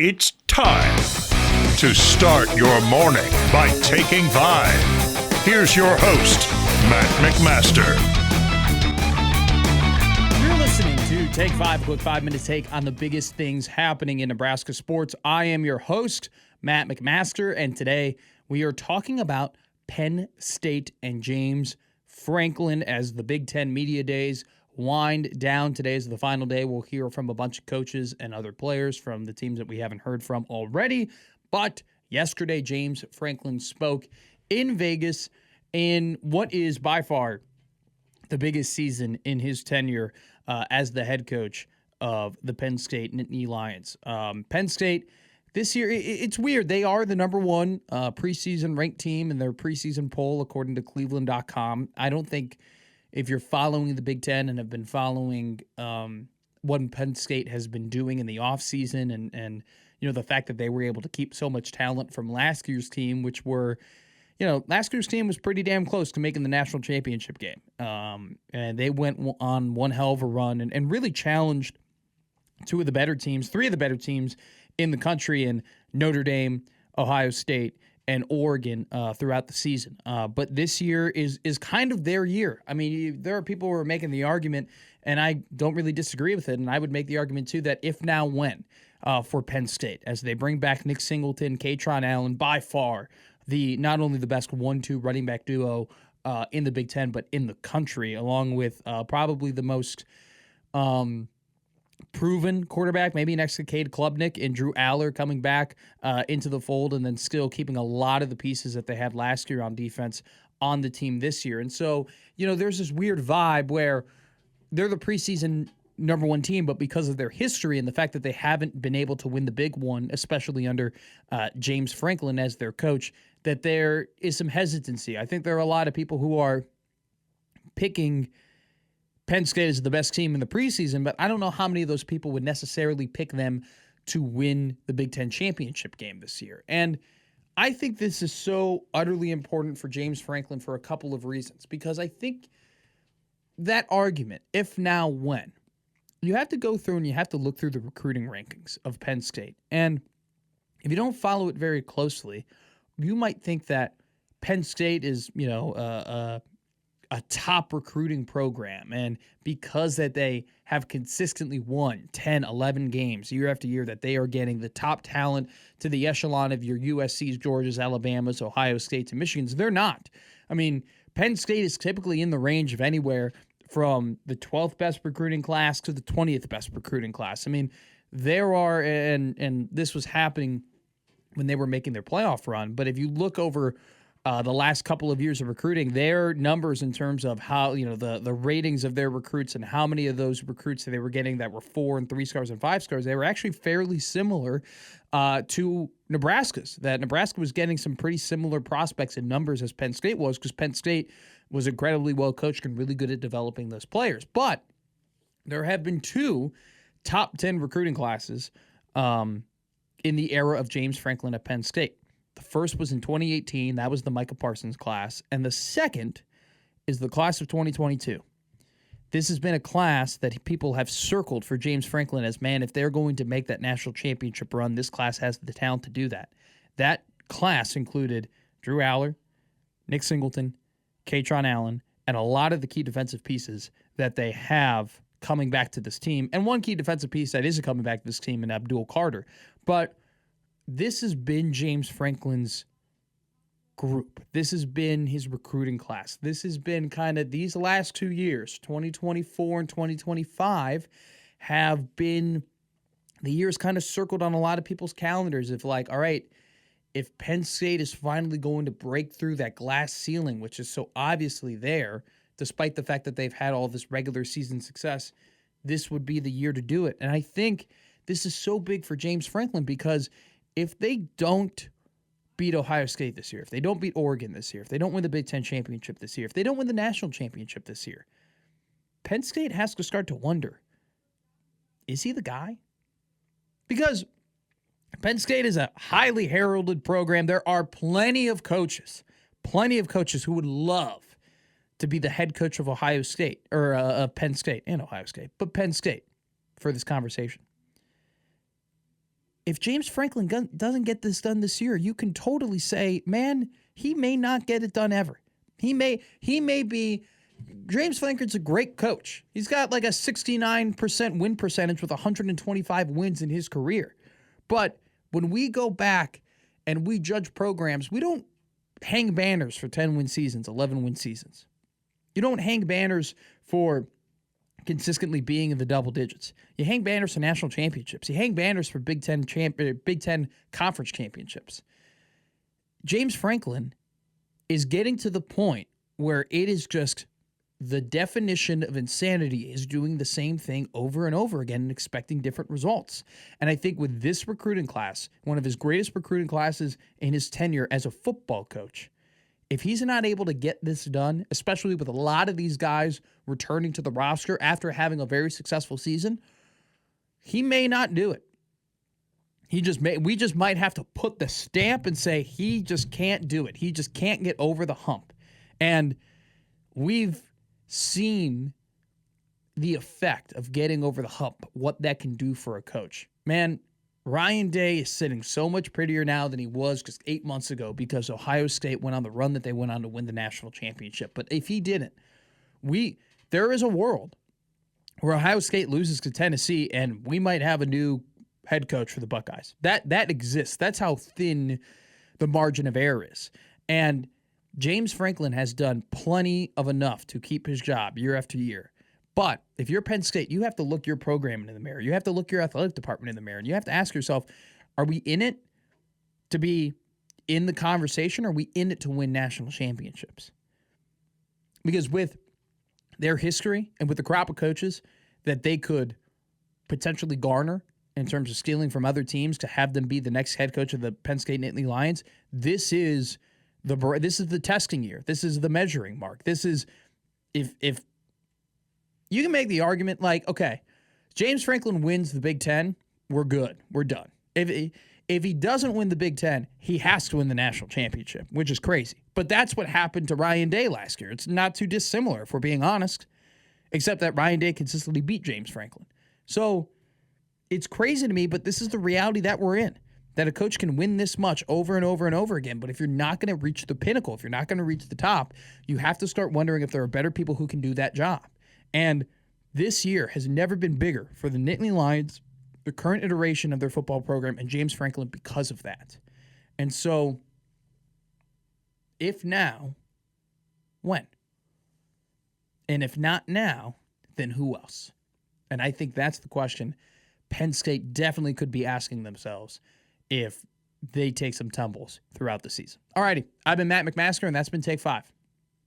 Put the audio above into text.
It's time to start your morning by taking 5. Here's your host, Matt McMaster. You're listening to Take 5, a quick 5-minute take on the biggest things happening in Nebraska sports. I am your host, Matt McMaster, and today we are talking about Penn State and James Franklin as the Big Ten Media Days wind down. Today is the final day. We'll hear from a bunch of coaches and other players from the teams that we haven't heard from already. But yesterday, James Franklin spoke in Vegas in what is by far the biggest season in his tenure as the head coach of the Penn State Nittany Lions. Penn State this year, it's weird. They are the number one preseason ranked team in their preseason poll, according to Cleveland.com. I don't think if you're following the Big Ten and have been following what Penn State has been doing in the offseason and you know the fact that they were able to keep so much talent from last year's team, which were, you know, last year's team was pretty damn close to making the national championship game. And they went on one hell of a run and really challenged three of the better teams in the country in Notre Dame, Ohio State, and Oregon throughout the season. But this year is kind of their year. I mean, there are people who are making the argument, and I don't really disagree with it, and I would make the argument too that if now when for Penn State, as they bring back Nick Singleton, Katron Allen, by far not only the best 1-2 running back duo in the Big Ten, but in the country, along with probably the most proven quarterback, maybe next to Cade Klubnik, and Drew Aller coming back into the fold, and then still keeping a lot of the pieces that they had last year on defense on the team this year. And so, you know, there's this weird vibe where they're the preseason number one team, but because of their history and the fact that they haven't been able to win the big one, especially under James Franklin as their coach, that there is some hesitancy. I think there are a lot of people who are picking Penn State is the best team in the preseason, but I don't know how many of those people would necessarily pick them to win the Big Ten championship game this year. And I think this is so utterly important for James Franklin for a couple of reasons, because I think that argument, if now when, you have to go through and you have to look through the recruiting rankings of Penn State. And if you don't follow it very closely, you might think that Penn State is, you know, a top recruiting program, and because that they have consistently won 10, 11 games year after year, that they are getting the top talent to the echelon of your USCs, Georgias, Alabamas, Ohio States, and Michigans. They're not. I mean, Penn State is typically in the range of anywhere from the 12th best recruiting class to the 20th best recruiting class. I mean, there are, and this was happening when they were making their playoff run, but if you look over the last couple of years of recruiting, their numbers in terms of how, you know, the ratings of their recruits and how many of those recruits that they were getting that were 4 and 3 stars and 5 stars, they were actually fairly similar to Nebraska's. That Nebraska was getting some pretty similar prospects in numbers as Penn State was, because Penn State was incredibly well coached and really good at developing those players. But there have been 2 top 10 recruiting classes in the era of James Franklin at Penn State. The first was in 2018. That was the Micah Parsons class. And the second is the class of 2022. This has been a class that people have circled for James Franklin as, man, if they're going to make that national championship run, this class has the talent to do that. That class included Drew Aller, Nick Singleton, Katron Allen, and a lot of the key defensive pieces that they have coming back to this team. And one key defensive piece that isn't coming back to this team in Abdul Carter. But this has been James Franklin's group. This has been his recruiting class. This has been kind of these last 2 years, 2024 and 2025, have been the years kind of circled on a lot of people's calendars of like, all right, if Penn State is finally going to break through that glass ceiling, which is so obviously there, despite the fact that they've had all this regular season success, this would be the year to do it. And I think this is so big for James Franklin because if they don't beat Ohio State this year, if they don't beat Oregon this year, if they don't win the Big Ten championship this year, if they don't win the national championship this year, Penn State has to start to wonder, is he the guy? Because Penn State is a highly heralded program. There are plenty of coaches who would love to be the head coach of Ohio State, or Penn State and Ohio State, but Penn State for this conversation. if James Franklin doesn't get this done this year, you can totally say, man, he may not get it done ever. He may be. James Franklin's a great coach. He's got like a 69% win percentage with 125 wins in his career. But when we go back and we judge programs, we don't hang banners for 10-win seasons, 11-win seasons. You don't hang banners for consistently being in the double digits. You hang banners for national championships. You hang banners for Big Ten conference championships. James Franklin is getting to the point where it is just the definition of insanity is doing the same thing over and over again and expecting different results. And I think with this recruiting class, one of his greatest recruiting classes in his tenure as a football coach, if he's not able to get this done, especially with a lot of these guys returning to the roster after having a very successful season, he may not do it. We just might have to put the stamp and say he just can't do it. He just can't get over the hump. And we've seen the effect of getting over the hump, what that can do for a coach. Man, Ryan Day is sitting so much prettier now than he was just 8 months ago because Ohio State went on the run that they went on to win the national championship. But if he didn't, there is a world where Ohio State loses to Tennessee and we might have a new head coach for the Buckeyes. That exists. That's how thin the margin of error is. And James Franklin has done plenty of enough to keep his job year after year. But if you're Penn State, you have to look your program in the mirror. You have to look your athletic department in the mirror. And you have to ask yourself, are we in it to be in the conversation, or are we in it to win national championships? Because with their history and with the crop of coaches that they could potentially garner in terms of stealing from other teams to have them be the next head coach of the Penn State Nittany Lions, this is the testing year. This is the measuring mark. This is if you can make the argument like, okay, James Franklin wins the Big Ten, we're good. We're done. If he doesn't win the Big Ten, he has to win the national championship, which is crazy. But that's what happened to Ryan Day last year. It's not too dissimilar, if we're being honest, except that Ryan Day consistently beat James Franklin. So it's crazy to me, but this is the reality that we're in, that a coach can win this much over and over and over again. But if you're not going to reach the pinnacle, if you're not going to reach the top, you have to start wondering if there are better people who can do that job. And this year has never been bigger for the Nittany Lions, the current iteration of their football program, and James Franklin because of that. And so, if now, when? And if not now, then who else? And I think that's the question Penn State definitely could be asking themselves if they take some tumbles throughout the season. All righty, I've been Matt McMaster, and that's been Take 5.